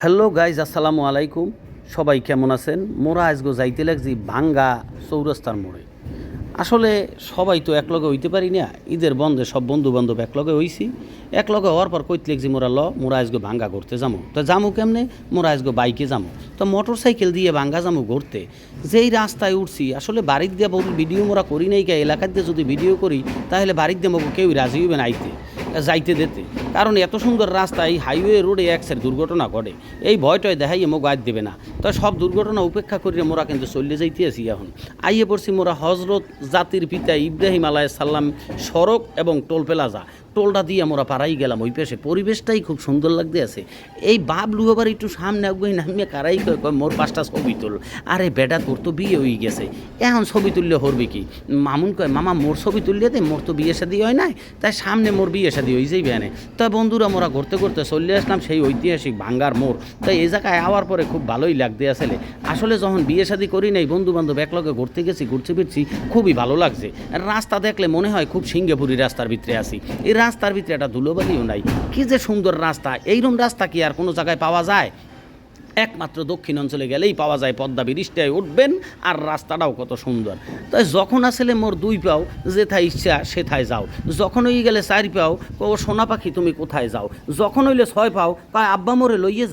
Hello guys, আসসালামু আলাইকুম। সবাই কেমন আছেন? মোরা আজগো যাইতে লাগছি ভাঙ্গা চৌরাস্তার মোড়ে। আসলে সবাই তো একলগে হইতে পারি না। ঈদের বন্ধে সব বন্ধু বান্ধব একলগে হইছি। একলগে হওয়ার পর কইতে লাগছি মোরা আজগো ভাঙ্গা ঘুরতে যাবো। তো যাবো কেমনে? মোরা আজগো বাইকে যাবো। তো মোটর সাইকেল দিয়ে ভাঙ্গা যাবো ঘুরতে। যেই রাস্তায় উঠছি, আসলে বাড়ির দিয়ে ভিডিও মোরা করি নাই, কে এলাকার দিয়ে যদি ভিডিও করি তাহলে বাড়ির দিয়ে মোকে কেউ রাজি হইবে না যাইতে দিতে। কারণ এত সুন্দর রাস্তায় হাইওয়ে রোডে একসের দুর্ঘটনা ঘটে, এই ভয়টয় দেখাইয়ে মোক আজ দেবে না। তো সব দুর্ঘটনা উপেক্ষা করিয়া মোরা কিন্তু চলে যাইতে আছি। এখন আইয়ে পড়ছি মোরা হজরত জাতির পিতা ইব্রাহিম আলাইহিস সালাম সড়ক এবং টোল প্লাজা। টোলটা দিয়ে আমরা পাড়াই গেলাম। ওই পাশে পরিবেশটাই খুব সুন্দর লাগতে আছে। এই বাবলু আবার একটু সামনে আগুই নামিয়ে কারাই কয় মোর 5টা ছবি তুল। আরে বেটা, তোর তো বিয়ে হয়ে গেছে, এখন ছবি তুললে হরবি কি? মামুন কয় মামা মোর ছবি তুললে দে, মোর তো বিয়ে শাদী হয় নাই, তাই সামনে মোর বিয়ে শাদী হয়ে যাইবে এনে। তাই বন্ধুরা মোরা ঘুরতে ঘুরতে চলে আসলাম সেই ঐতিহাসিক ভাঙ্গার মোড়। তাই এই জায়গায় আওয়ার পরে খুব ভালোই লাগতে আসলে। আসলে যখন বিয়ে শাদী করি নাই, বন্ধু বান্ধব একলগে ঘুরতে গেছি, ঘুরতে ফিরছি, খুবই ভালো লাগছে। রাস্তা দেখলে মনে হয় খুব সিঙ্গাপুরি রাস্তার ভিতরে আছি। এই রাস্তার ভিতরে একটা ধুলোবালিও নাই। কি যে সুন্দর রাস্তা! এইরকম রাস্তা কি আর কোনো জায়গায় পাওয়া যায়? একমাত্র দক্ষিণ অঞ্চলে গেলেই পাওয়া যায়। পদ্মা ব্রিজটায় উঠবেন আর রাস্তাটাও কত সুন্দর। তাই যখন আসলে মোর 2 পাও, যেথায় ইচ্ছা সেথায় যাও। যখন হয়ে গেলে 4 পাও, ও সোনা পাখি তুমি কোথায় যাও। যখন হইলে 6 পাও, কয় আব্বা মোরে লইয়ে যাও।